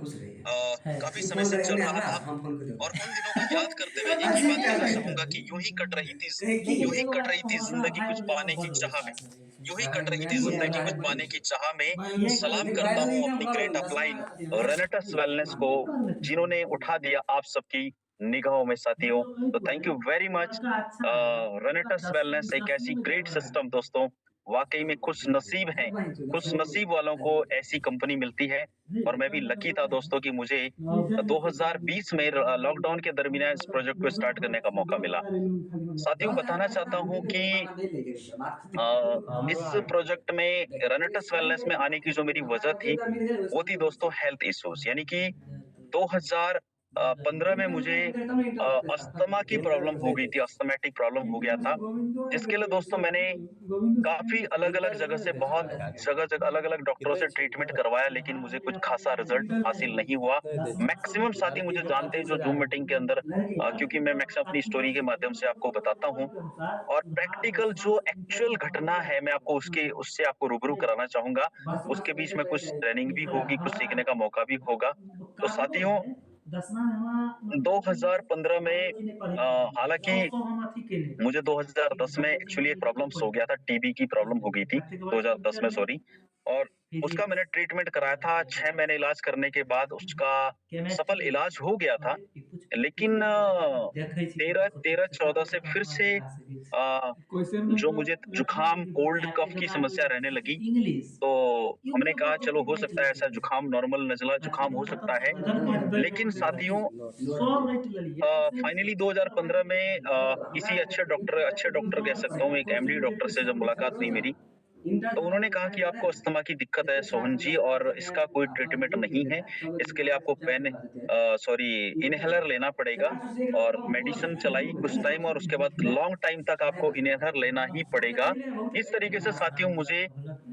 खुश रहिए। काफ़ी तू समय फ़ोन से करेगा चल नहीं रहा हमरा था हम फ़ोन करियो। और उन दिनों को याद करते हुए एक ही अच्छी बात क्या कहना लगे? चाहूँगा कि यूँ ही कट रही थी कहे की यूँ ही कट रही थी ज़िंदगी कुछ पाने की चाह में। यूँ ही कट रही थी ज़िंदगी कुछ पाने की चाह में। सलाम करता हूँ अपनी ग्रेट अपलाइन रेनेटस वेलनेस को, जिन्होंने उठा दिया आप सबकी निगाहों में साथियों। तो thank you very much. रेनेटस wellness एक ऐसी ग्रेट सिस्टम दोस्तों, वाक़ई में खुशनसीब हैं। खुशनसीब वालों को ऐसी कंपनी मिलती है और मैं भी लकी था दोस्तों कि मुझे 2020 में लॉकडाउन के दरमियान इस प्रोजेक्ट को स्टार्ट करने का मौका मिला। साथियों बताना चाहता हूँ कि इस प्रोजेक्ट में रेनेटस वेलनेस में आने की जो मेरी वजह थी, वो थी दोस्तों हेल्थ इश्यूज़ यानी कि 2015 में मुझे अस्थमा की प्रॉब्लम हो गई थी, अस्थमैटिक प्रॉब्लम हो गया था, जिसके लिए दोस्तों मैंने काफ़ी अलग-अलग जगह से बहुत जगह-जगह अलग-अलग डॉक्टरों से ट्रीटमेंट करवाया, लेकिन मुझे कुछ ख़ासा रिज़ल्ट हासिल नहीं हुआ। मैक्सिमम साथी मुझे जानते हैं जो ज़ूम मीटिंग के अंदर क्योंकि मैं मैक्सिमम अपनी स्टोरी के माध्यम से आपको बताता हूँ और प्रैक्टिकल जो एक्चुअल घटना है, मैं आपको उससे आपको रूबरू कराना चाहूँगा। उसके बीच में कुछ ट्रेनिंग भी होगी, कुछ सीखने का मौका भी होगा। तो साथियों 2015 में हालाँकि मुझे 2010 में एक्चुअली एक प्रॉब्लम्स हो गया था, टीबी की प्रॉब्लम हो गई थी, 2010 में सॉरी और उसका मैंने ट्रीटमेंट कराया था, 6 महीने इलाज करने के बाद उसका सफल इलाज हो गया था। लेकिन 13-14 से फिर से जो मुझे जुकाम, कोल्ड, कफ की समस्या रहने लगी, तो हमने कहा चलो हो सकता है ऐसा जुकाम नॉर्मल नज़ला जुकाम हो सकता है। लेकिन साथियों फाइनली 2015 में किसी अच्छे डॉक्टर कह सकता हूँ, एक एमडी डॉक्टर से जब मुलाकात हुई मेरी, तो उन्होंने कहा कि आपको अस्थमा की दिक्कत है सोहन जी और इसका कोई ट्रीटमेंट नहीं है। इसके लिए आपको सॉरी इन्हेलर लेना पड़ेगा और मेडिसिन चलाई कुछ टाइम और उसके बाद लॉन्ग टाइम तक आपको इन्हेलर लेना ही पड़ेगा। इस तरीके से साथियों मुझे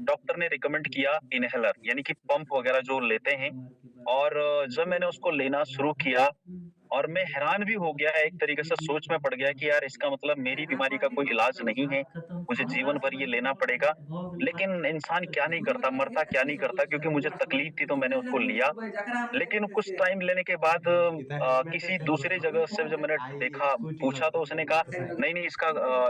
डॉक्टर ने रिकमेंड किया इन्हेलर यानी कि पंप वगैरह जो लेते हैं और जब मैंने उसको लेना शुरू किया और मैं हैरान भी हो गया, एक तरीके से सोच में पड़ गया कि यार इसका मतलब मेरी बीमारी का कोई इलाज नहीं है, मुझे जीवन भर ये लेना पड़ेगा। लेकिन इंसान क्या नहीं करता, मरता क्या नहीं करता क्योंकि मुझे तकलीफ थी तो मैंने उसको लिया। लेकिन कुछ टाइम लेने के बाद किसी दूसरी जगह से जब मैंने देखा पूछा तो उसने कहा नहीं-नहीं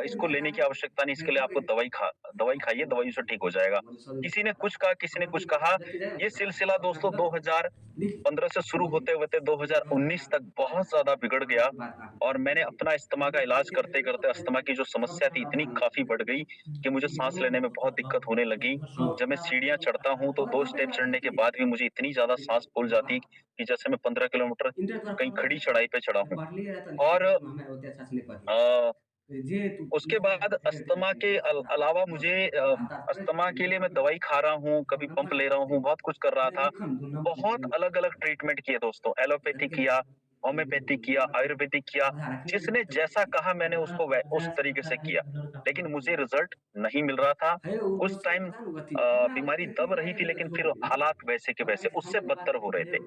इसको लेने की आवश्यकता नहीं, इसके लिए आपको दवाई खाइए, दवाई से ठीक हो जाएगा। किसी ने कुछ कहा, किसी ने कुछ कहा। ये सिलसिला दोस्तों 2015 से शुरू होते-होते 2019 तक बहुत ज़्यादा बिगड़ गया और मैंने अपना अस्थमा का इलाज करते-करते अस्थमा की जो समस्या थी इतनी काफ़ी बढ़ गई कि मुझे साँस लेने में बहुत दिक्कत होने लगी। जब मैं सीढ़ियाँ चढ़ता हूँ तो 2 स्टेप चढ़ने के बाद भी मुझे इतनी ज़्यादा साँस फूल जाती कि जैसे मैं 15 किलोमीटर कहीं खड़ी चढ़ाई पे चढ़ा हूँ। और अ, उसके बाद अस्थमा के अलावा मुझे अस्थमा के लिए मैं दवाई खा रहा हूँ, कभी पंप ले रहा हूँ, बहुत कुछ कर रहा था। बहुत अलग-अलग ट्रीटमेंट किए दोस्तों, एलोपैथी किया, होम्योपैथी किया, आयुर्वेदिक किया, जिसने जैसा कहा मैंने उसको उस तरीके से किया। लेकिन मुझे रिज़ल्ट नहीं मिल रहा था। उस टाइम बीमारी दब रही थी लेकिन फिर हालात वैसे के वैसे, उससे बदतर हो रहे थे।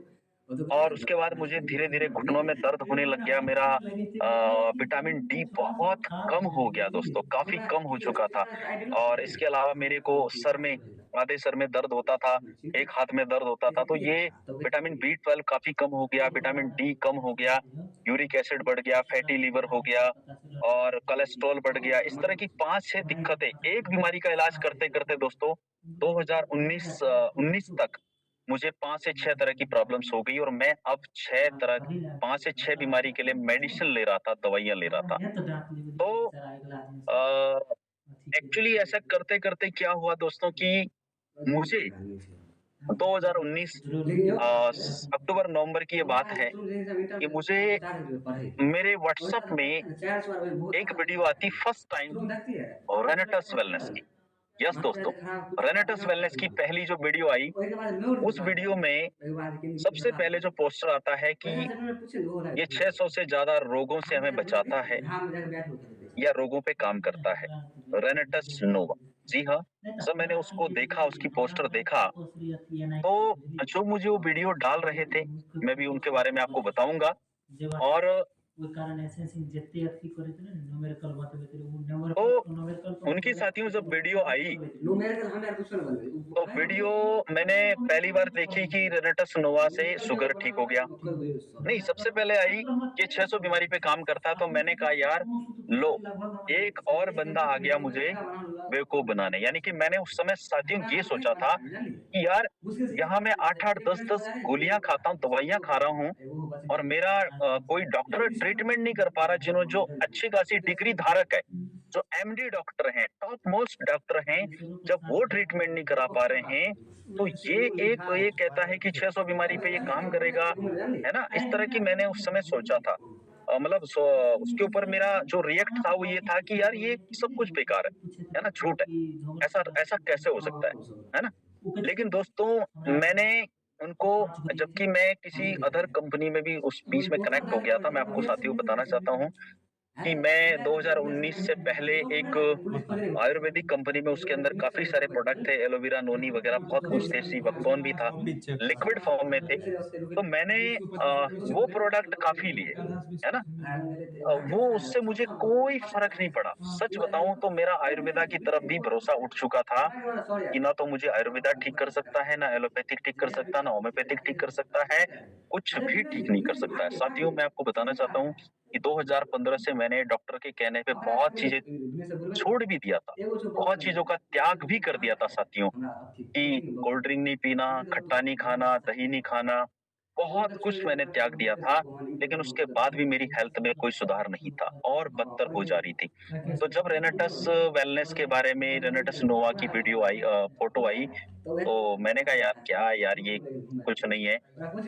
और उसके बाद मुझे धीरे-धीरे घुटनों में दर्द होने लग गया, मेरा विटामिन डी बहुत कम हो गया दोस्तों, काफ़ी कम हो चुका था। और इसके अलावा मेरे को आधे सर में दर्द होता था, एक हाथ में दर्द होता था, तो ये विटामिन बी 12 काफ़ी कम हो गया, विटामिन डी कम हो गया, यूरिक एसिड बढ़ गया, फैटी लिवर हो गया और कोलेस्ट्रॉल बढ़ गया। इस तरह की 5-6 दिक्कतें, एक बीमारी का इलाज करते-करते दोस्तों 19 तक मुझे 5 से 6 तरह की प्रॉब्लम्स हो गई और मैं अब 5 से 6 बीमारी के लिए मेडिसिन ले रहा था, दवाइयाँ ले रहा था। तो अ, एक्चुअली ऐसा करते-करते क्या हुआ दोस्तों कि मुझे 2019 अक्टूबर-नवंबर की ये बात है कि मुझे मेरे व्हाट्सएप में एक वीडियो आती फर्स्ट टाइम रेनेटस वेलनेस की। यस दोस्तों, रेनेटस वेलनेस की पहली जो वीडियो आई, उस वीडियो में सबसे पहले जो पोस्टर आता है कि ये 600 से ज़्यादा रोगों से हमें बचाता है या रोगों पे काम करता है। रेनेटस नोवा। जी हाँ, जब मैंने उसको देखा, उसकी पोस्टर देखा, तो जो मुझे वो वीडियो डाल रहे थे, मैं भी उनके बारे में आपको बताऊँगा और ওই কারণে এসেন্সিং ଯେତେ ଏତିକି କରିଥିଲେ ନ୍ୟୁମେରିକାଲ ବାତ ଭିତରେ ମୁଁ तो न्यूमेरिकल तो उनकी साथियों जब वीडियो आई, न्यूमेरिकल हमें दूसरा वाले तो वीडियो मैंने पहली बार देखी कि रेनेटस नोवा से शुगर ठीक हो गया। नहीं, सबसे पहले आई कि 600 बीमारी पे काम करता है, तो मैंने कहा यार लो, एक और बंदा आ गया मुझे बेवकूफ़ बनाने। यानी कि मैंने उस समय साथियों ये सोचा था कि यार यहाँ मैं 8-8 10-10 गोलियाँ खाता हूँ, दवाइयाँ खा रहा हूँ और मेरा कोई डॉक्टर ट्रीटमेंट नहीं कर पा रहा, जो अच्छी खासी डिग्री धारक है, जो एमडी डॉक्टर हैं, टॉप मोस्ट डॉक्टर हैं, जब वो ट्रीटमेंट नहीं करा पा रहे हैं, तो ये कहता है कि 600 बीमारी पे ये काम करेगा, है ना? इस तरह की मैंने उस समय सोचा था। मतलब उसके ऊपर मेरा जो रिएक्ट था वो ये था कि यार ये सब कुछ बेकार है ना? झूठ है। ऐसा ऐसा कैसे हो सकता है ना? लेकिन दोस्तों मैंने उनको जबकि मैं किसी अदर कंपनी में भी उस बीच में कनेक्ट हो गया था, मैं आपको साथियों बताना चाहता हूँ कि मैं 2019 से पहले एक आयुर्वेदिक कंपनी में उसके अंदर काफ़ी सारे प्रोडक्ट थे, एलोवेरा, नोनी वगैरह बहुत कुछ थे, सीबकथॉर्न भी था, लिक्विड फॉर्म में थे। तो मैंने वो प्रोडक्ट काफ़ी लिए, है ना? वो उससे मुझे कोई फ़र्क नहीं पड़ा। सच बताऊँ तो मेरा आयुर्वेदा की तरफ भी भरोसा उठ चुका था कि ना तो मुझे आयुर्वेदा ठीक कर सकता है, ना एलोपैथिक ठीक कर सकता है, ना होम्योपैथिक ठीक कर सकता है, कुछ भी ठीक नहीं कर सकता है। साथियों मैं आपको बताना चाहता हूँ कि 2015 से मैंने डॉक्टर के कहने पे बहुत चीज़ें छोड़ भी दिया था। बहुत चीज़ों का त्याग भी कर दिया था साथियों, कि कोल्ड ड्रिंक नहीं पीना, खट्टा नहीं खाना, दही नहीं खाना, बहुत कुछ मैंने त्याग दिया था, लेकिन उसके बाद भी मेरी हेल्थ में कोई सुधार नहीं था और बदतर हो जा रही थी। तो जब रेनेटस वेलनेस के बारे में रेनेटस नोवा की वीडियो आई फ़ोटो आई, तो मैंने कहा यार क्या यार ये कुछ नहीं है।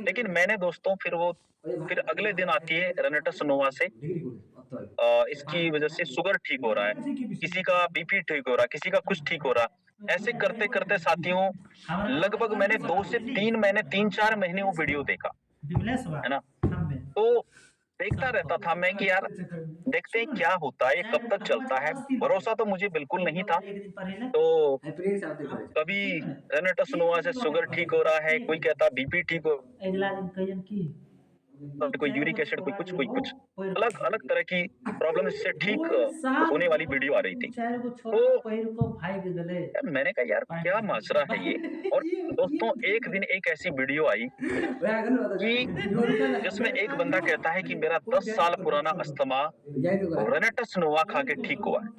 लेकिन मैंने दोस्तों फिर अगले दिन आती है रेनेटस नोवा से इसकी वजह से शुगर ठीक हो रहा है, किसी का बीपी ठीक हो रहा है, किसी का कुछ ठीक हो रहा है। ऐसे करते-करते साथियों लगभग मैंने 2 से 3 महीने 3-4 महीने वो वीडियो देखा, है ना? तो देखता रहता था मैं कि यार देखते हैं क्या होता है, ये कब तक चलता है? भरोसा तो मुझे बिल्कुल नहीं था। तो कभी रेनेटस नोवा से शुगर ठीक हो रहा है, कोई कहता बीपी ठीक हो कोई यूरिक एसिड कोई कुछ। अलग-अलग तरह की प्रॉब्लम इससे ठीक होने वाली वीडियो आ रही थी। तो यार मैंने कहा यार क्या माजरा है ये? और दोस्तों एक दिन एक ऐसी वीडियो आई कि जिसमें एक बंदा कहता है कि मेरा 10 साल पुराना अस्थमा रेनेटस नोवा खा के ठीक हुआ है।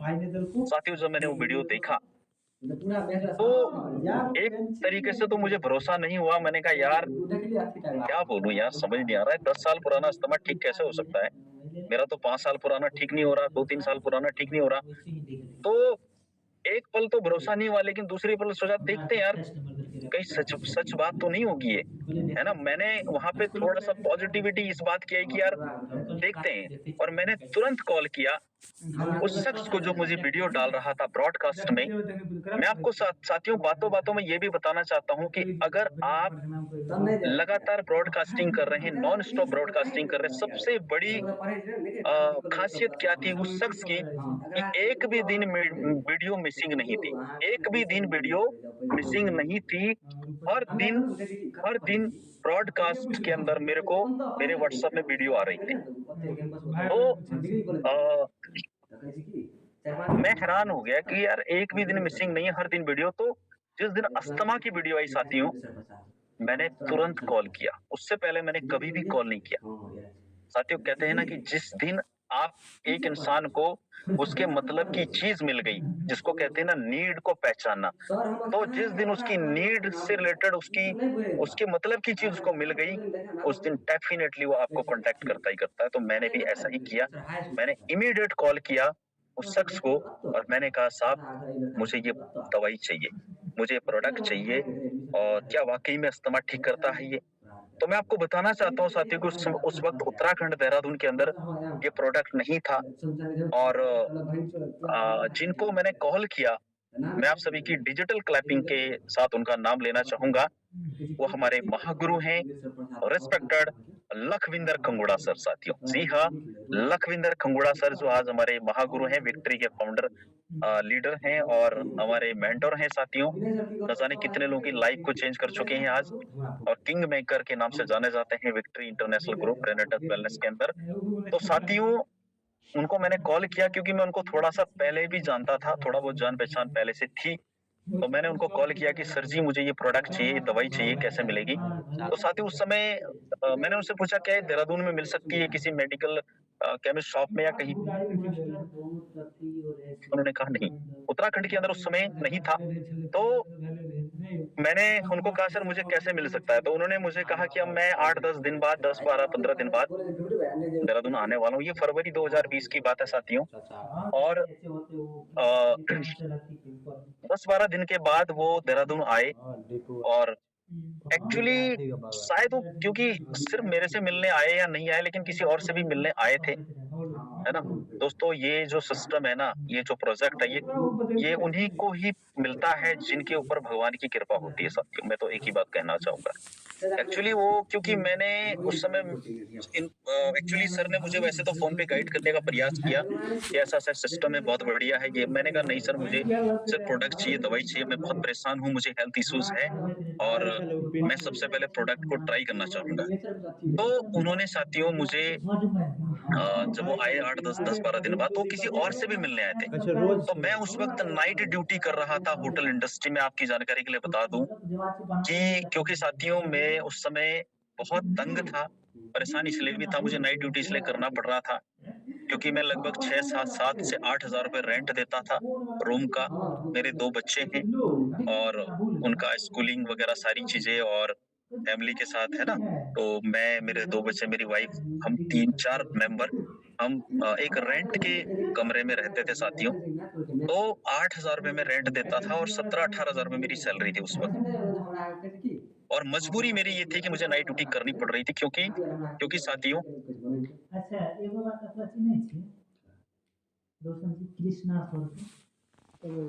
साथियों जब मैंने वो वीडियो देखा तो एक तरीके से तो मुझे भरोसा नहीं हुआ। मैंने कहा यार क्या बोलूँ यार समझ नहीं आ रहा है 10 साल पुराना अस्थमा ठीक कैसे हो सकता है? मेरा तो 5 साल पुराना ठीक नहीं हो रहा, 2-3 साल पुराना ठीक नहीं हो रहा। तो एक पल तो भरोसा नहीं हुआ लेकिन दूसरी पल सोचा देखते हैं यार, कहीं सच सच बात तो नहीं होगी ये, है ना? मैंने वहाँ पे थोड़ा-सा पॉज़िटिविटी इस बात की आई कि यार देखते हैं और मैंने तुरंत कॉल किया उस शख्स को जो मुझे वीडियो डाल रहा था ब्रॉडकास्ट में। मैं आपको साथियों बातों-बातों में ये भी बताना चाहता हूँ कि अगर आप लगातार ब्रॉडकास्टिंग कर रहे हैं, नॉन स्टॉप ब्रॉडकास्टिंग कर रहे हैं, सबसे बड़ी ख़ासियत क्या थी उस शख्स की कि एक भी दिन वीडियो मिसिंग नहीं थी। एक भी दिन वीडियो मिसिंग नहीं थी। हर दिन हर दिन ब्रॉडकास्ट के अंदर मेरे को मेरे व्हाट्सएप में वीडियो आ रही थी। तो अ, मैं हैरान हो गया कि यार एक भी दिन मिसिंग नहीं है, हर दिन वीडियो। तो जिस दिन अस्थमा की वीडियो आई साथियों, मैंने तुरंत कॉल किया। उससे पहले मैंने कभी भी कॉल नहीं किया। साथियों कहते हैं ना कि जिस दिन आप एक इंसान को उसके मतलब की चीज़ मिल गई, जिसको कहते हैं ना नीड को पहचानना, तो जिस दिन उसकी नीड से रिलेटेड उसके मतलब की चीज़ उसको मिल गई, उस दिन डेफ़िनेटली वो आपको कॉन्टैक्ट करता ही करता है। तो मैंने भी ऐसा ही किया। मैंने इमीडिएट कॉल किया उस शख्स को और मैंने कहा साहब मुझे ये दवाई चाहिए, मुझे प्रोडक्ट चाहिए और क्या वाक़ई में अस्थमा ठीक करता है ये? तो मैं आपको बताना चाहता हूँ साथियों कि उस वक़्त उत्तराखंड, देहरादून के अंदर ये प्रोडक्ट नहीं था और जिनको मैंने कॉल किया, मैं आप सभी की डिजिटल क्लैपिंग के साथ उनका नाम लेना चाहूँगा। वो हमारे महागुरु हैं, रिस्पेक्टेड लखविंदर खंगुड़ा सर साथियों। जी हाँ, लखविंदर खंगुड़ा सर जो आज हमारे महागुरु हैं, विक्ट्री के फाउंडर लीडर हैं और हमारे मेंटर हैं साथियों। न जाने कितने लोगों की लाइफ को चेंज कर चुके हैं आज और किंग मेकर के नाम से जाने जाते हैं विक्ट्री इंटरनेशनल ग्रुप रेनेटस वेलनेस के अंदर। तो साथियों उनको मैंने कॉल किया क्योंकि मैं उनको थोड़ा-सा पहले भी जानता था, थोड़ा बहुत जान-पहचान पहले से थी। तो मैंने उनको कॉल किया कि सर जी मुझे ये प्रोडक्ट चाहिए, ये दवाई चाहिए, कैसे मिलेगी? तो साथियों उस समय मैंने उनसे पूछा क्या ये देहरादून में मिल सकती है किसी मेडिकल केमिस्ट शॉप में या कहीं? उन्होंने कहा नहीं, उत्तराखंड के अंदर उस समय नहीं था। तो मैंने उनको कहा सर मुझे कैसे मिल सकता है? तो उन्होंने मुझे कहा कि अब मैं 8-10 दिन बाद 10, 12, 15 दिन बाद देहरादून आने वाला हूँ। ये फरवरी 2020 की बात है साथियों। और 10-12 दिन के बाद वो देहरादून आए और एक्चुअली शायद वो क्योंकि सिर्फ मेरे से मिलने आए या नहीं आए लेकिन किसी और से भी मिलने आए थे, है ना? दोस्तों ये जो सिस्टम है ना, ये जो प्रोजेक्ट है ये उन्हीं को ही मिलता है जिनके ऊपर भगवान की कृपा होती है साथियों। मैं तो एक ही बात कहना चाहूँगा। एक्चुअली वो क्योंकि मैंने उस समय एक्चुअली सर ने मुझे वैसे तो फ़ोन पे गाइड करने का प्रयास किया कि ऐसा-ऐसा सिस्टम है, बहुत बढ़िया है ये। मैंने कहा नहीं सर मुझे सिर्फ प्रोडक्ट चाहिए, दवाई चाहिए, मैं बहुत परेशान हूँ, मुझे हेल्थ इश्यूज़ हैं और मैं सबसे पहले प्रोडक्ट को ट्राई करना चाहूँगा। तो उन्होंने साथियों मुझे जब वो आए 8-10 10-12 दिन बाद तो किसी और से भी मिलने आए थे। तो मैं उस वक़्त नाइट ड्यूटी कर रहा था होटल इंडस्ट्री में आपकी जानकारी के लिए बता दूँ कि क्योंकि साथियों मैं उस समय बहुत तंग था, परेशान इसलिए भी था मुझे नाइट ड्यूटी इसलिए करना पड़ रहा था, क्योंकि मैं लगभग 6-7 7 से 8,000 रुपए रेंट देता था रूम का। मेरे 2 बच्चे हैं और उनका स्कूलिंग वगैरह सारी चीज़ें और फैमिली के साथ है ना, तो मैं, मेरे 2 बच्चे, मेरी वाइफ हम 3-4 मेंबर हम एक रेंट के कमरे में रहते थे साथियों। तो 8,000 रुपए मैं रेंट देता था और 17-18,000 रुपए मेरी सैलरी थी उस वक़्त। और मजबूरी मेरी ये थी कि मुझे नाइट ड्यूटी करनी पड़ रही थी क्योंकि क्योंकि साथियों अच्छा एगो बात अपना चिन्है छी रोशन जी कृष्णा सर के इंग्लिश पर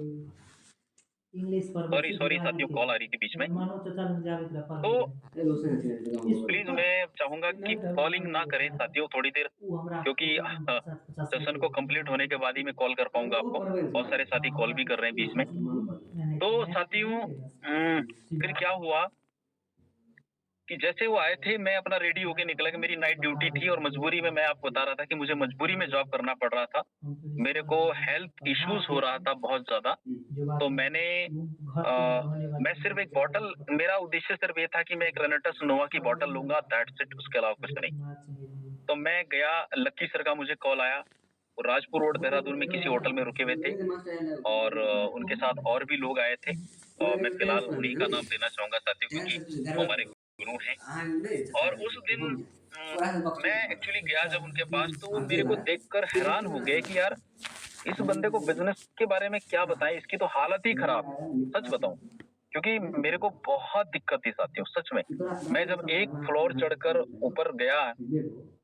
सॉरी सॉरी साथियों कॉल आ रही थी बीच में। मानो चचा लग जावे तरह पर तो प्लीज़ मैं चाहूँगा कि कॉलिंग ना करें साथियों थोड़ी देर क्योंकि सेशन को कंप्लीट होने के बाद ही मैं कॉल कर पाऊँगा आपको। बहुत सारे साथी कॉल भी कर रहे हैं बीच में। तो साथियों फिर क्या हुआ कि जैसे वो आए थे मैं अपना रेडी होके निकला कि मेरी नाइट ड्यूटी थी और मजबूरी में मैं आपको बता रहा था कि मुझे मजबूरी में जॉब करना पड़ रहा था। मेरे को हेल्थ इश्यूज़ हो रहा था बहुत ज़्यादा। तो मैंने मैं सिर्फ़ एक बॉटल मेरा उद्देश्य सिर्फ़ ये था कि मैं एक रेनेटस नोवा की बॉटल लूँगा दैट्स इट उसके अलावा कुछ नहीं। तो मैं गया लक्की सर का मुझे कॉल आया। वो राजपुर रोड देहरादून में किसी होटल में रुके हुए थे और उनके साथ और भी लोग आए थे और मैं फ़िलहाल उन्हीं का नाम लेना चाहूँगा साथियों क्योंकि वो हमारे गुरु हैं। और उस दिन मैं एक्चुअली गया जब उनके पास तो वो मेरे को देखकर हैरान हो गए कि यार इस बंदे को बिज़नेस के बारे में क्या बताएँ, इसकी तो हालत ही खराब है, सच बताऊँ। क्योंकि मेरे को बहुत दिक्कत थी साथियों, सच में। मैं जब एक फ्लोर चढ़कर ऊपर गया,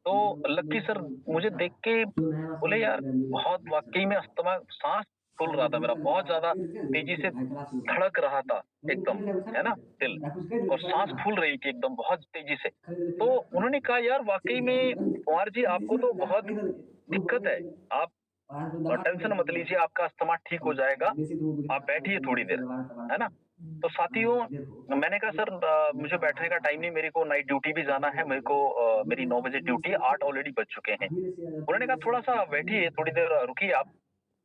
तो लक्की सर मुझे देख के बोले यार बहुत वाक़ई में अस्थमा साँस फूल रहा था मेरा, बहुत ज़्यादा तेज़ी से धड़क रहा था एकदम, है ना? दिल और साँस फूल रही थी एकदम बहुत तेज़ी से। तो उन्होंने कहा यार वाक़ई में कुँवर जी आपको तो बहुत दिक्कत है, आप टेंशन मत लीजिए आपका अस्थमा ठीक हो जाएगा, आप बैठिए थोड़ी देर, है ना? तो साथियों मैंने कहा सर मुझे बैठने का टाइम नहीं मेरे को नाइट ड्यूटी भी जाना है, मेरे को मेरी 9 बजे ड्यूटी है, 8 ऑलरेडी बज चुके हैं। उन्होंने कहा थोड़ा-सा बैठिए, थोड़ी देर रुकिए आप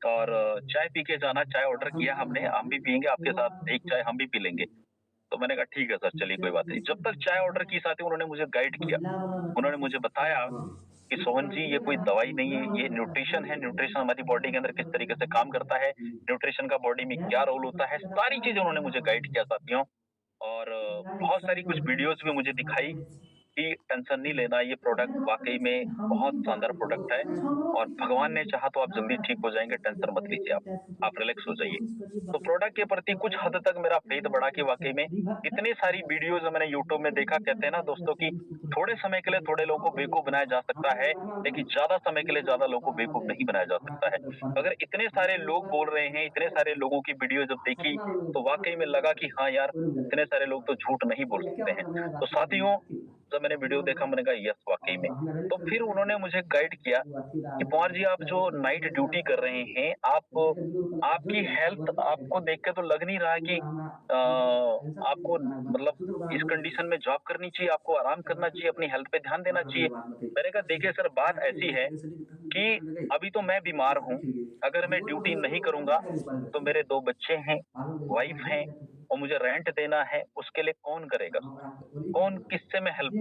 और चाय पी के जाना, चाय ऑर्डर किया हमने, हम भी पिएँगे आपके साथ, एक चाय हम भी पी लेंगे। तो मैंने कहा ठीक है सर चलिए कोई बात नहीं। जब तक चाय ऑर्डर की साथी उन्होंने मुझे गाइड किया। उन्होंने मुझे बताया कि सोहन जी ये कोई दवाई नहीं है, ये न्यूट्रिशन है, न्यूट्रिशन हमारी बॉडी के अंदर किस तरीके से काम करता है, न्यूट्रिशन का बॉडी में क्या रोल होता है, सारी चीज़ें उन्होंने मुझे गाइड किया साथियों। और बहुत सारी कुछ वीडियोज़ भी मुझे दिखाई कि टेंशन नहीं लेना, ये प्रोडक्ट वाक़ई में बहुत शानदार प्रोडक्ट है और भगवान ने चाहा तो आप जल्दी ठीक हो जाएँगे, टेंशन मत लीजिए आप रिलैक्स हो जाइए। तो प्रोडक्ट के प्रति कुछ हद तक मेरा फ़ेथ बढ़ा कि वाक़ई में इतनी सारी वीडियोज़ मैंने यूट्यूब में देखा, कहते हैं ना दोस्तों कि थोड़े समय के लिए थोड़े लोगों को बेवकूफ़ बनाया जा सकता है, लेकिन ज़्यादा समय के लिए ज़्यादा लोगों को बेवकूफ़ नहीं बनाया जा सकता है। अगर इतने सारे लोग बोल रहे हैं, इतने सारे लोगों की वीडियो जब देखी, तो वाक़ई में लगा कि हाँ यार, इतने सारे लोग तो झूठ नहीं बोल सकते हैं। तो साथियों जब मैंने वीडियो देखा मैंने कहा यस वाक़ई में। तो फिर उन्होंने मुझे गाइड किया कि पवार जी आप जो नाइट ड्यूटी कर रहे हैं, आपकी हेल्थ आपको देख के तो लग नहीं रहा है कि आपको मतलब इस कंडीशन में जॉब करनी चाहिए, आपको आराम करना चाहिए, अपनी हेल्थ पे ध्यान देना चाहिए। मैंने कहा देखिए सर बात ऐसी है कि अभी तो मैं बीमार हूँ, अगर मैं ड्यूटी नहीं करूँगा तो मेरे 2 बच्चे हैं, वाइफ हैं और मुझे रेंट देना है, उसके लिए कौन करेगा? कौन किससे मैं हेल्प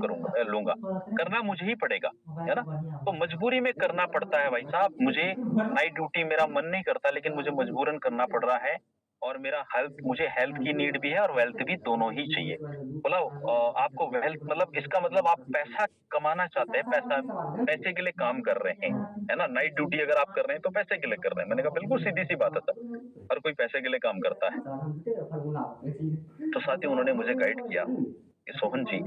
लूँगा? करना मुझे ही पड़ेगा, है ना? तो मजबूरी में करना पड़ता है भाई साहब, मुझे नाइट ड्यूटी मेरा मन नहीं करता लेकिन मुझे मजबूरन करना पड़ रहा है और मुझे हेल्थ की नीड भी है और वेल्थ भी दोनों ही चाहिए। बोला आपको वेल्थ मतलब इसका मतलब आप पैसा कमाना चाहते हैं, पैसे के लिए काम कर रहे हैं, है ना? नाइट ड्यूटी अगर आप कर रहे हैं तो पैसे के लिए कर रहे हैं। मैंने कहा बिल्कुल सीधी-सी बात है सर, हर कोई पैसे के लिए काम करता है। तो साथियों उन्होंने मुझे गाइड किया कि सोहन जी,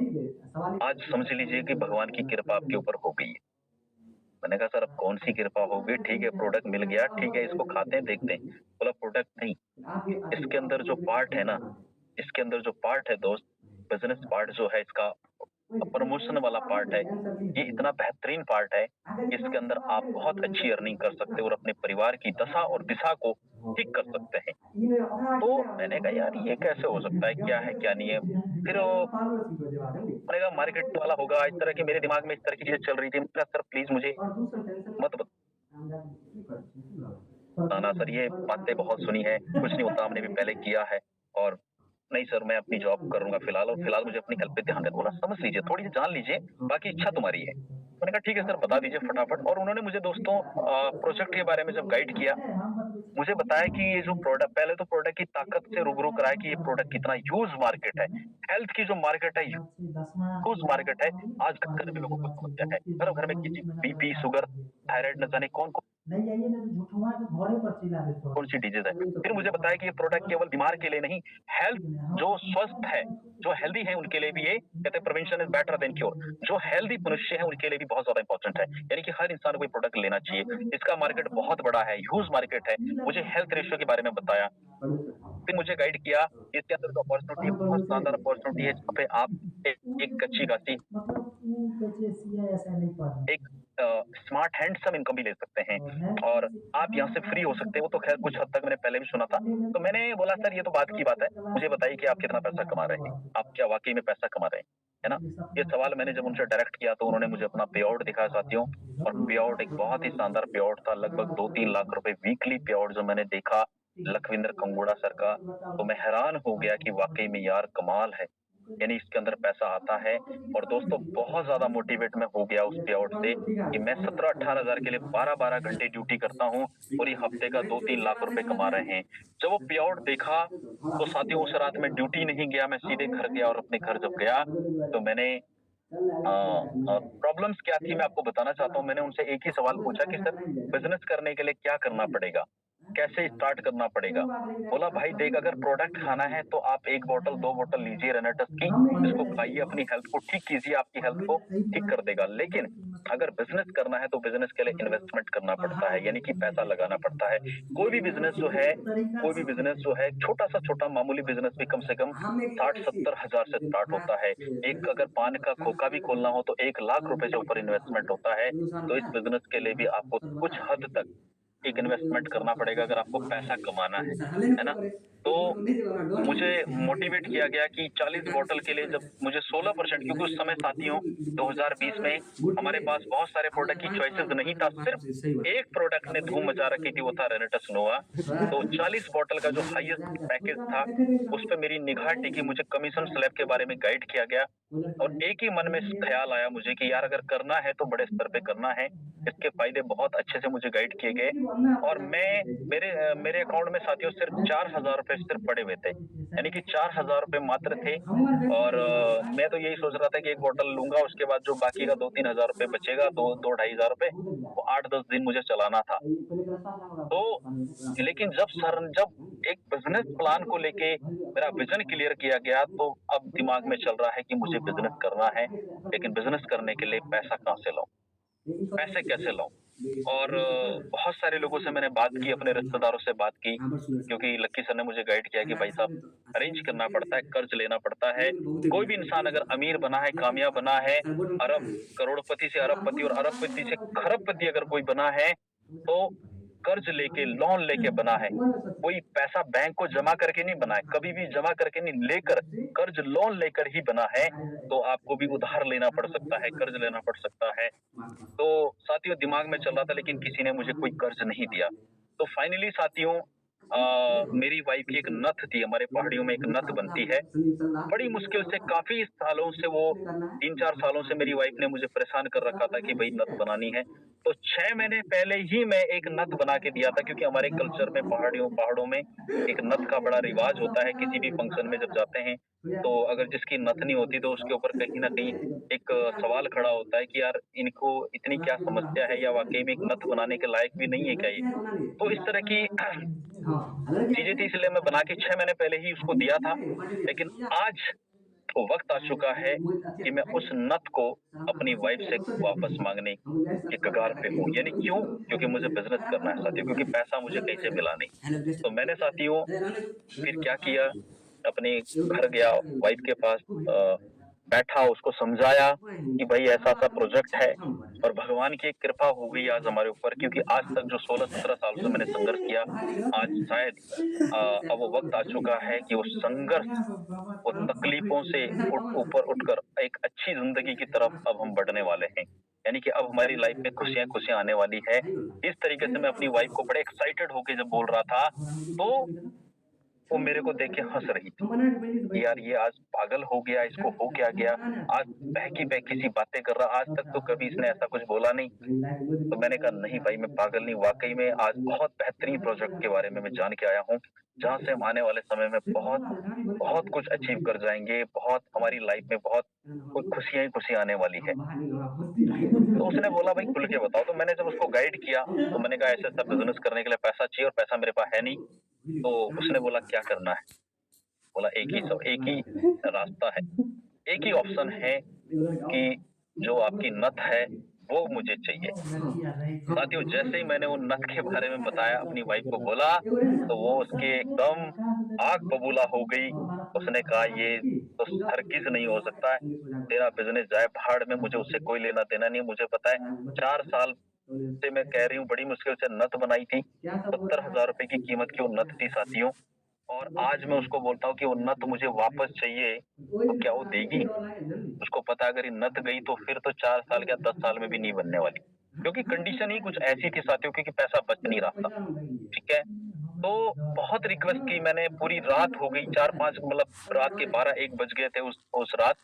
आज समझ लीजिए कि भगवान की कृपा आपके ऊपर हो गई है। मैंने कहा सर अब कौन-सी कृपा होगी? ठीक है प्रोडक्ट मिल गया, ठीक है इसको खाते हैं, देखते हैं। बोला प्रोडक्ट नहीं, इसके अंदर जो पार्ट है ना, इसके अंदर जो पार्ट है दोस्त, बिज़नेस पार्ट जो है इसका प्रमोशन वाला पार्ट है, ये इतना बेहतरीन पार्ट है, इसके अंदर आप बहुत अच्छी अर्निंग कर सकते हो और अपने परिवार की दशा और दिशा को ठीक कर सकते हैं। तो मैंने कहा यार ये कैसे हो सकता है? क्या है, क्या नहीं है? फिर मैंने कहा मार्केट वाला होगा, इस तरह की मेरे दिमाग में इस तरह की चीज़ें चल रही थी। मैंने कहा सर प्लीज़ मुझे मत बताना सर ये बातें बहुत सुनी है, कुछ नहीं होता हमने भी पहले किया है और नहीं सर मैं अपनी जॉब करूँगा फिलहाल और फिलहाल मुझे अपनी हेल्थ पे ध्यान देना। बोला समझ लीजिए, थोड़ी-सी जान लीजिए, बाकी इच्छा तुम्हारी है। मैंने कहा ठीक है सर बता दीजिए फटाफट और उन्होंने मुझे दोस्तों प्रोजेक्ट के बारे में जब गाइड किया, मुझे बताया कि ये जो प्रोडक्ट पहले तो प्रोडक्ट की ताकत से रूबरू कराया कि ये प्रोडक्ट कितना ह्यूज मार्केट है। हेल्थ की जो मार्केट है ह्यूज मार्केट है, आज घर में लोगों को समस्या है। घर-घर में किसी बीपी, शुगर, थायराइड न जाने कौन-कौन कौन-सी डिजीज़ है। फिर मुझे बताया कि ये प्रोडक्ट केवल बीमार के लिए नहीं, हेल्थ जो स्वस्थ है, जो हेल्दी है उनके लिए भी ये कहते हैं prevention is better than cure. जो हेल्दी मनुष्य है उनके लिए भी बहुत ज़्यादा इम्पोर्टेंट है। यानी कि हर इंसान को ये प्रोडक्ट लेना चाहिए। इसका मार्केट बहुत बड़ा है, ह्यूज मार्केट है। मुझे हेल्थ रेशियो के बारे में बताया। फिर मुझे गाइड किया, इसके अंदर जो अपॉर्च्युनिटी है बहुत शानदार अपॉर्च्युनिटी है जहाँ पे आप एक अच्छी-खासी एक स्मार्ट हैंडसम इनकम भी ले सकते हैं और आप यहाँ से फ्री हो सकते हैं। वो तो खैर कुछ हद तक मैंने पहले भी सुना था। तो मैंने बोला सर ये तो बात की बात है। मुझे बताइए कि आप कितना पैसा कमा रहे हैं? आप क्या वाक़ई में पैसा कमा रहे हैं? है ना? ये सवाल मैंने जब उनसे डायरेक्ट किया तो उन्होंने मुझे अपना पे आउट दिखाया साथियों और पे आउट एक बहुत ही शानदार पे आउट था। लगभग 2-3 लाख रुपए वीकली पे आउट जो मैंने देखा लखविंदर कंगोड़ा सर का, तो मैं हैरान हो गया कि वाक़ई में यार कमाल है। यानी इसके अंदर पैसा आता है और दोस्तों बहुत ज़्यादा मोटिवेट मैं हो गया उस पे आउट से कि मैं 17-18 हज़ार के लिए 12-12 घंटे ड्यूटी करता हूँ और ये हफ्ते का 2-3 लाख रुपए कमा रहे हैं। जब वो पे आउट देखा तो साथियों उस रात मैं ड्यूटी नहीं गया, मैं सीधे घर गया और अपने घर जब गया तो मैंने प्रॉब्लम्स क्या थी मैं आपको बताना चाहता हूँ। मैंने उनसे एक ही सवाल पूछा कि सर बिज़नेस करने के लिए क्या करना पड़ेगा? कैसे स्टार्ट करना पड़ेगा? बोला भाई देख अगर प्रोडक्ट खाना है तो आप 1 बॉटल 2 बॉटल लीजिए रेनेटस की, इसको खाइए अपनी हेल्थ को ठीक कीजिए, आपकी हेल्थ को ठीक कर देगा। लेकिन अगर बिज़नेस करना है तो बिज़नेस के लिए इन्वेस्टमेंट करना पड़ता है, यानी कि पैसा लगाना पड़ता है। कोई भी बिज़नेस जो है छोटा मामूली बिज़नेस भी कम से कम 60-70 हज़ार से स्टार्ट होता है। एक अगर पान का खोखा भी खोलना हो तो 1 लाख रुपए से ऊपर इन्वेस्टमेंट होता है। तो इस बिज़नेस के लिए भी आपको कुछ हद तक एक इन्वेस्टमेंट करना पड़ेगा अगर आपको पैसा कमाना है ना? तो मुझे मोटिवेट किया गया कि 40 बॉटल के लिए जब मुझे 16% क्योंकि उस समय साथियों 2020 में हमारे पास बहुत सारे प्रोडक्ट की चॉइसेस नहीं था, सिर्फ एक प्रोडक्ट ने धूम मचा रखी थी वो था रेनेटस नोवा। तो 40 बॉटल का जो हाईएस्ट पैकेज था उस पे मेरी निगाह टिकी, मुझे कमीशन स्लैब के बारे में गाइड किया गया और एक ही मन में ख्याल आया मुझे कि यार अगर करना है तो बड़े स्तर पे करना है। इसके फायदे बहुत अच्छे से मुझे गाइड किए गए और मेरे अकाउंट में साथियों सिर्फ 4,000 रुपए सिर्फ पड़े हुए थे, यानी कि 4,000 रुपए मात्र थे और मैं तो यही सोच रहा था कि एक बॉटल लूंगा उसके बाद जो बाकी का 2-3 हज़ार रुपए बचेगा, 2 ढाई हज़ार रुपए वो 8-10 दिन मुझे चलाना था। तो लेकिन जब एक बिजनेस प्लान को लेके मेरा विजन क्लियर किया गया तो अब दिमाग में चल रहा है कि मुझे बिजनेस करना है, लेकिन बिजनेस करने के लिए पैसा कहाँ से लाऊं? पैसे कैसे लाऊं? और बहुत सारे लोगों से मैंने बात की, अपने रिश्तेदारों से बात की, क्योंकि लक्की सर ने मुझे गाइड किया कि भाई साहब अरेंज करना पड़ता है, कर्ज लेना पड़ता है। कोई भी इंसान अगर अमीर बना है, कामयाब बना है, करोड़पति से अरबपति और अरबपति से खरबपति अगर कोई बना है, तो कर्ज लेके, लोन लेके बना है। कोई पैसा बैंक को जमा करके नहीं बना है, कभी भी जमा करके नहीं, लेकर कर्ज लोन लेकर ही बना है। तो आपको भी उधार लेना पड़ सकता है, कर्ज लेना पड़ सकता है। तो साथियों दिमाग में चल रहा था, लेकिन किसी ने मुझे कोई कर्ज नहीं दिया। तो फाइनली साथियों मेरी वाइफ की एक नथ थी, हमारे पहाड़ियों में एक नथ बनती है। बड़ी मुश्किल से काफ़ी सालों से, वो 3-4 सालों से मेरी वाइफ ने मुझे परेशान कर रखा था कि भई नथ बनानी है। तो 6 महीने पहले ही मैं एक नथ बना के दिया था, क्योंकि हमारे कल्चर में पहाड़ों में एक नथ का बड़ा रिवाज होता है। किसी भी फंक्शन में जब जाते हैं, तो अगर जिसकी नथ नहीं होती तो उसके ऊपर कहीं न कहीं एक सवाल खड़ा होता है कि यार इनको इतनी क्या समस्या है, या वाक़ई में एक नथ बनाने के लायक भी नहीं है क्या ये? तो इस तरह की चीज़ें थी, इसलिए मैं बना के 6 महीने पहले ही उसको दिया था। लेकिन आज तो वक़्त आ चुका है कि मैं उस नथ को अपनी वाइफ़ से वापस माँगने के कगार पे हूँ। यानी क्यों? क्योंकि मुझे बिज़नेस करना है साथियों, क्योंकि पैसा मुझे कहीं से मिला नहीं। तो मैंने साथियों फिर क्या किया, अपने घर गया, वाइफ़ के पास बैठा, उसको समझाया कि भई ऐसा-ऐसा प्रोजेक्ट है, और भगवान की एक कृपा हो गई आज हमारे ऊपर, क्योंकि आज तक जो 16-17 साल से मैंने संघर्ष किया, आज शायद अब वो वक़्त आ चुका है कि वो संघर्ष, वो तकलीफों से ऊपर उठकर एक अच्छी ज़िंदगी की तरफ अब हम बढ़ने वाले हैं। यानी कि अब हमारी लाइफ़ में खुशियाँ-खुशियाँ आने वाली है। इस तरीके से मैं अपनी वाइफ़ को बड़े एक्साइटेड होके जब बोल रहा था, तो वो मेरे को देख के हँस रही थी कि यार ये आज पागल हो गया, इसको हो क्या गया? आज बहकी-बहकी सी बातें कर रहा, आज तक तो कभी इसने ऐसा कुछ बोला नहीं। तो मैंने कहा नहीं भाई, मैं पागल नहीं, वाक़ई में आज बहुत बेहतरीन प्रोजेक्ट के बारे में मैं जान के आया हूँ, जहाँ से हम आने वाले समय में बहुत, बहुत कुछ अचीव कर जाएँगे, बहुत हमारी लाइफ़ में बहुत कुछ खुशियाँ ही खुशियाँ आने वाली है। तो उसने बोला भाई खुल के बताओ, तो मैंने जब उसको गाइड किया, तो मैंने कहा ऐसा-ऐसा बिज़नेस करने के लिए पैसा चाहिए और पैसा मेरे पास है नहीं। तो उसने बोला क्या करना है? बोला एक ही रास्ता है, एक ही ऑप्शन है कि जो आपकी नथ है, वो मुझे चाहिए। साथियों जैसे ही मैंने वो नथ के बारे में बताया, अपनी वाइफ को बोला, तो वो उसके एकदम आग बबूला हो गई। उसने कहा ये तो हरगिज़ नहीं हो सकता है, तेरा बिज़नेस जाए भाड़ में, मुझे उससे कोई लेना-देना नहीं है। मुझे पता है 4 साल से मैं कह रही हूँ, बड़ी मुश्किल से नथ बनाई थी, 70,000 रुपए की कीमत की वो नथ थी साथियों। और आज मैं उसको बोलता हूँ कि वो नथ मुझे वापस चाहिए, तो क्या वो देगी? उसको पता है अगर ये नथ गई तो फिर तो 4 साल क्या 10 साल में भी नहीं बनने वाली। क्योंकि कंडीशन ही कुछ ऐसी थी साथियों, क्योंकि पैसा बच नहीं रहा था, ठीक है? तो बहुत रिक्वेस्ट की मैंने, पूरी रात हो गई, 4-5 मतलब रात के 12-1 बज गए थे उस रात।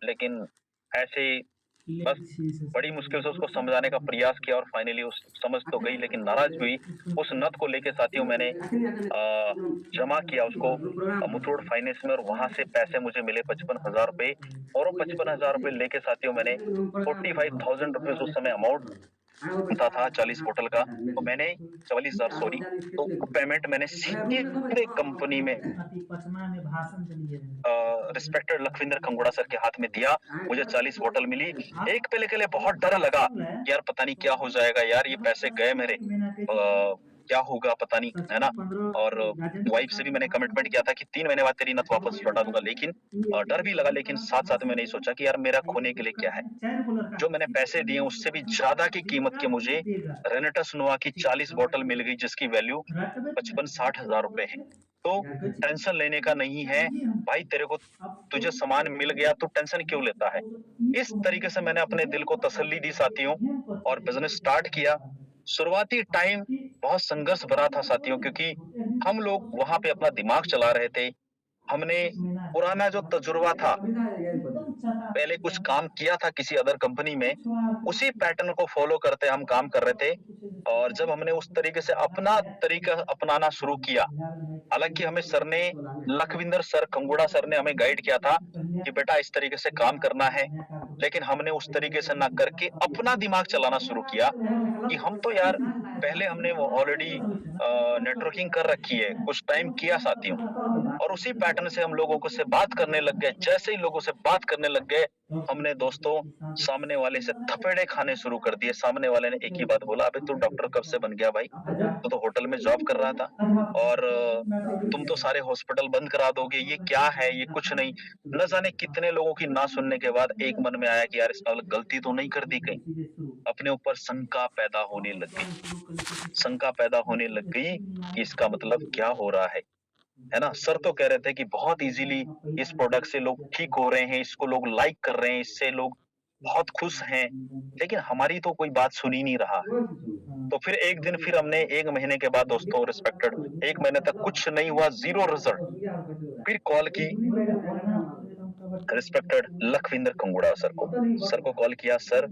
लेकिन ऐसे ही बस बड़ी मुश्किल से उसको समझाने का प्रयास किया, और फाइनली उस समझ तो गई, लेकिन नाराज़ हुई। उस नथ को लेके साथियों मैंने जमा किया उसको मुथूट फाइनेंस में, और वहाँ से पैसे मुझे मिले 55,000 रुपए, और वो 55,000 रुपए लेके साथियों मैंने 45,000 रुपीज़ उस समय अमाउंट बनता था 40 बोतल का, तो मैंने 44,000 सॉरी, तो वो पेमेंट मैंने सीधे कंपनी में रिस्पेक्टेड लखविंदर खंगोड़ा सर के हाथ में दिया। मुझे 40 बोतल मिली। एक पल के लिए बहुत डर लगा, यार पता नहीं क्या हो जाएगा यार, ये पैसे गए मेरे, क्या होगा पता नहीं, है ना? और वाइफ से भी मैंने कमिटमेंट किया था कि 3 महीने बाद तेरी नथ वापस लौटा दूँगा, लेकिन डर भी लगा, लेकिन साथ-साथ में मैंने ये सोचा कि यार मेरा खोने के लिए क्या है? जो मैंने पैसे दिए उससे भी ज़्यादा की कीमत के मुझे रेनेटस नोआ की 40 बॉटल मिल गई, जिसकी वैल्यू 55-60 हज़ार रुपए है। तो टेंशन लेने का नहीं है, भाई तेरे को, तुझे सामान मिल गया, तू टेंशन क्यों लेता है? इस तरीके से मैंने अपने दिल को तसल्ली दी साथियों, और बिज़नेस स्टार्ट किया। शुरुआती टाइम बहुत संघर्ष भरा था साथियों, क्योंकि हम लोग वहाँ पे अपना दिमाग चला रहे थे। हमने पुराना जो तजुर्बा था, पहले कुछ काम किया था किसी अदर कंपनी में, उसी पैटर्न को फ़ॉलो करते हम काम कर रहे थे, और जब हमने उस तरीके से अपना तरीका अपनाना शुरू किया, हालाँकि हमें सर ने, लखविंदर सर, खंगोड़ा सर ने हमें गाइड किया था कि बेटा इस तरीके से काम करना है, लेकिन हमने उस तरीके से ना करके अपना दिमाग चलाना शुरू किया कि हम तो यार, पहले हमने वो ऑलरेडी नेटवर्किंग कर रखी है, कुछ टाइम किया साथियों। और उसी पैटर्न से हम लोगों को से बात करने लग गए। जैसे ही लोगों से बात करने लग गए, हमने दोस्तों सामने वाले से थपेड़े खाने शुरू कर दिए। सामने वाले ने एक ही बात बोला, "अबे तू डॉक्टर कब से बन गया भाई? तू तो होटल में जॉब कर रहा था और तुम तो सारे हॉस्पिटल बंद करा दोगे, ये क्या है? ये कुछ नहीं।" न जाने कितने लोगों की ना सुनने के बाद एक मन में आया कि यार इसने गलती तो नहीं कर दी कहीं? अपने ऊपर शंका पैदा होने लग गई। शंका पैदा होने लग गई कि इसका मतलब क्या हो रहा है ना? सर तो कह रहे थे कि बहुत ईज़िली इस प्रोडक्ट से लोग ठीक हो रहे हैं, इसको लोग लाइक कर रहे हैं, इससे लोग बहुत खुश हैं, लेकिन हमारी तो कोई बात सुन ही नहीं रहा है। तो फिर एक दिन फिर हमने 1 महीने के बाद दोस्तों रिस्पेक्टेड 1 महीने तक कुछ नहीं हुआ, ज़ीरो रिज़ल्ट। फिर कॉल की रिस्पेक्टेड लखविंदर कंगुड़ा सर को। सर को कॉल किया, सर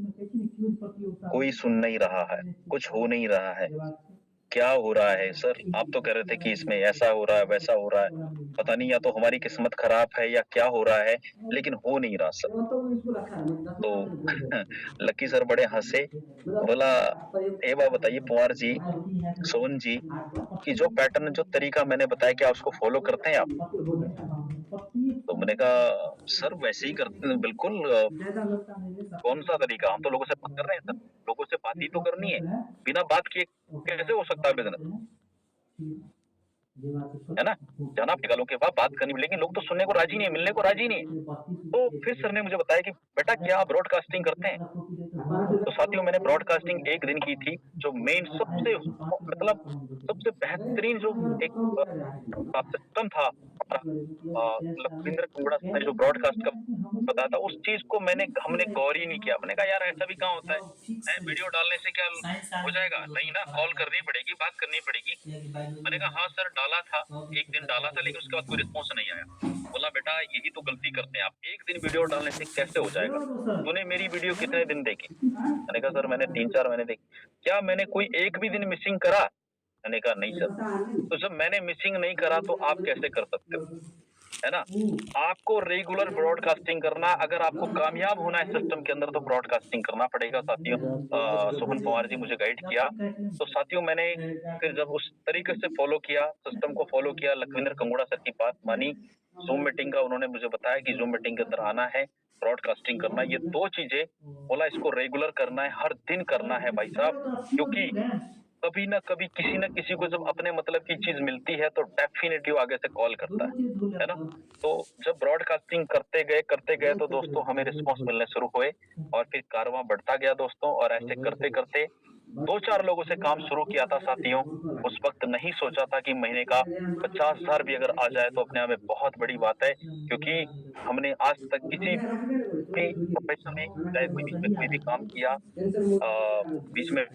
कोई सुन नहीं रहा है, कुछ हो नहीं रहा है। क्या हो रहा है सर? आप तो कह रहे थे कि इसमें ऐसा हो रहा है, वैसा हो रहा है। पता नहीं या तो हमारी किस्मत खराब है या क्या हो रहा है, लेकिन हो नहीं रहा सर। तो लकी सर बड़े हँसे, बोला, "एक बात बताइए कुंवर जी, सोहन जी, कि जो पैटर्न जो तरीका मैंने बताया क्या उसको फ़ॉलो करते हैं आप?" तो मैंने कहा, "सर वैसे ही करते हैं बिल्कुल कौन-सा तरीका? हम तो लोगों से बात कर रहे हैं सर, लोगों से बात ही तो करनी है। बिना बात किए कैसे हो सकता है बिज़नेस?" है ना? जाना पड़ेगा लोगों के पास, बात करनी लेकिन लोग तो सुनने को राज़ी नहीं है, मिलने को राज़ी नहीं है। तो फिर सर ने मुझे बताया कि बेटा क्या आप ब्रॉडकास्टिंग करते हैं? तो साथियों मैंने ब्रॉडकास्टिंग एक दिन की थी, जो मेन सबसे मतलब सबसे बेहतरीन जो एक सिस्टम था लखविंदर कुंगड़ा ने जो ब्रॉडकास्ट का बताया था, उस चीज़ को हमने गौर ही नहीं किया। मैंने कहा यार ऐसा भी कहाँ होता है? वीडियो डालने से क्या हो जाएगा? नहीं ना, कॉल करनी पड़ेगी, बात करनी पड़ेगी। मैंने कहा हाँ सर डाला था, एक दिन डाला था लेकिन उसके बाद कोई रिस्पॉन्स नहीं आया। बोला बेटा यही तो गलती करते हैं आप, एक दिन वीडियो डालने से कैसे हो जाएगा? तूने मेरी वीडियो कितने दिन देखी? मैंने कहा सर मैंने 3-4 महीने देखी। क्या मैंने कोई एक भी दिन मिसिंग करा? मैंने कहा नहीं सर। तो जब मैंने मिसिंग नहीं करा तो आप कैसे कर सकते हो? है ना? आपको रेगुलर ब्रॉडकास्टिंग करना, अगर आपको कामयाब होना है सिस्टम के अंदर तो ब्रॉडकास्टिंग करना पड़ेगा साथियों। सोहन कुमार जी मुझे गाइड किया। तो साथियों मैंने फिर जब उस तरीके से फ़ॉलो किया, सिस्टम को फ़ॉलो किया, लखविंदर कंगुड़ा सर की बात मानी, ज़ूम मीटिंग का उन्होंने मुझे बताया कि ज़ूम मीटिंग के अंदर आना है, ब्रॉडकास्टिंग करना है, ये 2 चीज़ें बोला इसको रेगुलर करना है, हर दिन करना है भाई साहब, क्योंकि कभी ना कभी किसी न किसी को जब अपने मतलब की चीज़ मिलती है तो डेफ़िनिटली वो आगे से कॉल करता है ना? तो जब ब्रॉडकास्टिंग करते गए तो दोस्तों हमें रिस्पॉन्स मिलने शुरू हुए और फिर कारवां बढ़ता गया दोस्तों और ऐसे करते-करते 2-4 लोगों से काम शुरू किया था साथियों। उस वक़्त नहीं सोचा था कि महीने का 50,000 भी अगर आ जाए तो अपने आप में बहुत बड़ी बात है, क्योंकि हमने आज तक किसी भी प्रोफ़ेशन में चाहे कोई बीच में कोई भी काम किया बीच में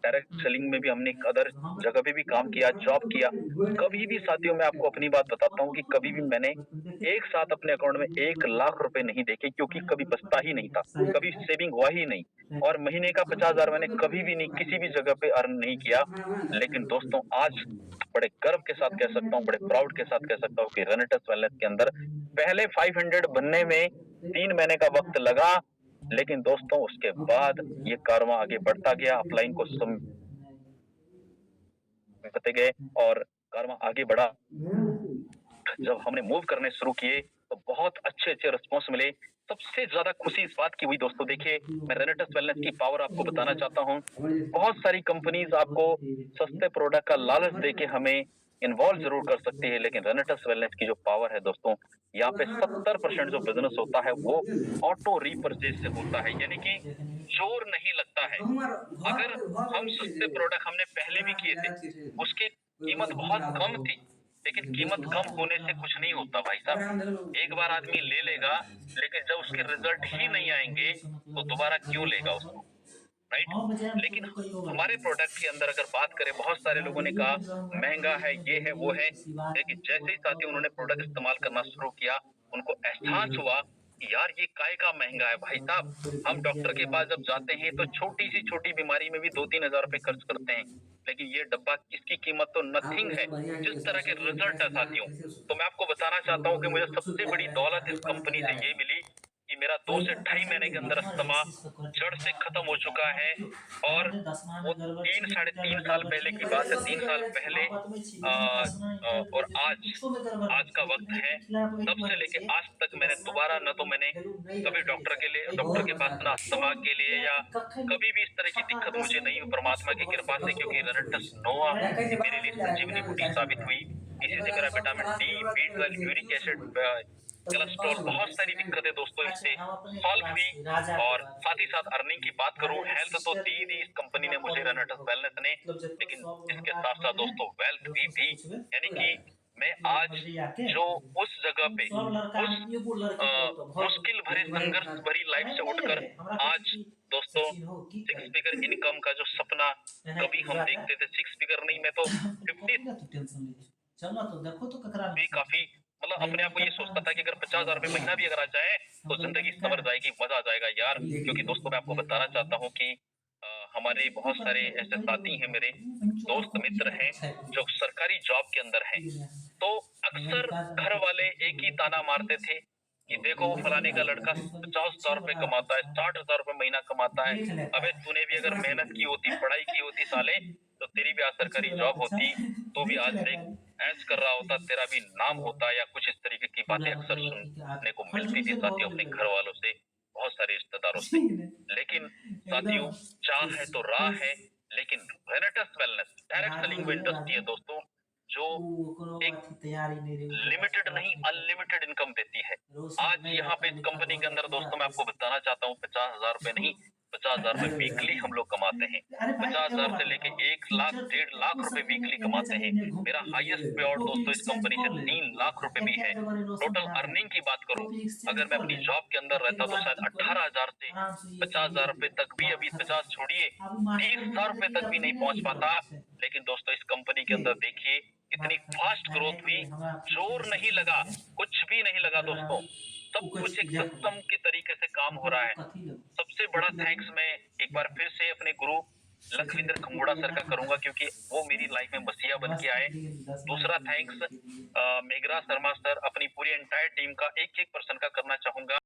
डायरेक्ट सेलिंग में भी हमने अदर जगह पे भी काम किया, जॉब किया। कभी भी साथियों मैं आपको अपनी बात बताता हूँ कि कभी भी मैंने एक साथ अपने अकाउंट में 1 लाख रुपए नहीं देखे क्योंकि कभी बचता ही नहीं था, कभी सेविंग हुआ ही नहीं और महीने का 50,000 मैंने कभी भी नहीं किसी भी जगह पे अर्न नहीं किया। लेकिन दोस्तों आज बड़े गर्व के साथ कह सकता हूँ, बड़े प्राउड के साथ कह सकता हूँ कि रेनेटस वेलनेस के अंदर पहले 500 बनने में 3 महीने का वक़्त लगा, लेकिन दोस्तों उसके बाद ये कारवां आगे बढ़ता गया, अपलाइन को समझते गए और कारवां आगे बढ़ा। जब हमने मूव करने शुरू किए तो बहुत अच्छे-अच्छे रिस्पॉन्स मिले। सबसे ज़्यादा खुशी इस बात की हुई दोस्तों देखिए, मैं रेनेटस वेलनेस की पावर आपको बताना चाहता हूँ। बहुत सारी कंपनीज़ आपको सस्ते प्रोडक्ट का लालच देके हमें इन्वॉल्व ज़रूर कर सकती है, लेकिन रेनेटस वेलनेस की जो पावर है दोस्तों, यहाँ पे 70% जो बिज़नेस होता है वो ऑटो रीपर्चेज़ से होता है, यानी कि जोर नहीं लगता है। अगर हम सस्ते प्रोडक्ट हमने पहले भी किए थे, उसकी कीमत बहुत कम थी, लेकिन कीमत कम होने से कुछ नहीं होता भाई साहब। एक बार आदमी ले लेगा, लेकिन जब उसके रिज़ल्ट ही नहीं आएँगे, तो दोबारा क्यों लेगा उसको, राइट? लेकिन हमारे प्रोडक्ट के अंदर अगर बात करें, बहुत सारे लोगों ने कहा महँगा है, ये है, वो है, लेकिन जैसे ही साथी उन्होंने प्रोडक्ट इस्तेमाल करना शुरू किया, उनको एहसास हुआ कि यार ये काहे का महँगा है भाई साहब। हम डॉक्टर के पास जब जाते हैं तो छोटी सी छोटी बीमारी में भी 2-3 हज़ार रुपए खर्च करते हैं, लेकिन ये डब्बा इसकी कीमत तो नथिंग है। जिस तरह के रिजल्ट है साथियों, तो मैं आपको बताना चाहता हूँ कि मुझे सबसे बड़ी दौलत इस कंपनी से ये मिली कि मेरा 2 से ढाई महीने के अंदर अस्थमा जड़ से खत्म हो चुका है और वो 3 साढ़े 3 साल पहले की बात है। 3 साल पहले और आज का वक़्त है, तब से लेके आज तक मैंने दोबारा न तो मैंने कभी डॉक्टर के पास ना अस्थमा के लिए या कभी भी इस तरह की दिक्कत मुझे नहीं हुई परमात्मा की कृपा से, क्योंकि रेनेटस नोवा मेरे लिए संजीवनी बूटी साबित हुई। इसी से मेरा vitamin D, B12, uric acid, cholesterol, बहुत सारी दिक्कतें दोस्तों इससे सॉल्व हुई। और साथ ही साथ अर्निंग की बात करूं, हेल्थ तो दी इस कंपनी ने मुझे, रेनेटस वेलनेस ने, लेकिन इसके साथ साथ दोस्तों वेल्थ भी दी। यानी कि मैं आज जो उस जगह पे उस मुश्किल भरे संघर्ष भरी लाइफ से उठकर आज दोस्तों 6 फिगर इनकम का जो सपना कभी हम देखते थे, 6 फिगर नहीं, मैं तो 50 भी काफी, मतलब अपने आप को ये सोचता था कि अगर 50,000 रुपए महीना भी अगर आ जाए तो जिंदगी संवर जाएगी, मजा आ जाएगा यार। क्योंकि दोस्तों मैं आपको बताना चाहता हूँ कि हमारे बहुत सारे ऐसे साथी हैं, मेरे दोस्त मित्र हैं जो सरकारी जॉब के अंदर हैं, तो अक्सर घर वाले एक ही ताना मारते थे कि देखो वो फलाने का लड़का 50,000 रुपए कमाता है, 60,000 रुपए महीना कमाता है। अबे तूने भी अगर मेहनत की होती, पढ़ाई की होती साले, तो तेरी भी आज सरकारी जॉब होती, तो भी आज देख ऐश कर रहा होता, तेरा भी नाम होता, या कुछ इस तरीके की बातें अक्सर सुनने को मिलती थी साथियों अपने घर वालों से, बहुत सारे रिश्तेदारों से। लेकिन साथियों, चाह है तो राह है, लेकिन रेनेटस वेलनेस डायरेक्ट सेलिंग इंडस्ट्री है दोस्तों, जो एक लिमिटेड नहीं अनलिमिटेड इनकम देती है। आज यहाँ पे इस कंपनी के अंदर दोस्तों मैं आपको बताना चाहता हूँ, 50,000 रुपए नहीं, 50,000 रुपए वीकली हम लोग कमाते हैं। 50,000 से लेके 1 लाख 1.5 लाख रुपए वीकली कमाते हैं। मेरा हाईएस्ट पे आउट दोस्तों इस कंपनी से 3 लाख रुपए भी है। टोटल अर्निंग की बात करूं, अगर मैं अपनी जॉब के अंदर रहता तो शायद 18,000 से 50,000 रुपए तक भी, अभी 50 छोड़िए 30,000 रुपए तक भी नहीं पहुंच पाता। लेकिन दोस्तों इस कंपनी के अंदर देखिए इतनी फास्ट ग्रोथ हुई, जोर नहीं लगा, कुछ भी नहीं लगा दोस्तों, सब कुछ एक सिस्टम के तरीके से काम हो रहा है। सबसे बड़ा थैंक्स मैं एक बार फिर से अपने गुरु लखविंदर खंगोड़ा सर का करूंगा, क्योंकि वो मेरी लाइफ में मसीहा बन के आए। दूसरा थैंक्स मेघराज शर्मा सर, अपनी पूरी एंटायर टीम का, एक एक पर्सन का करना चाहूंगा।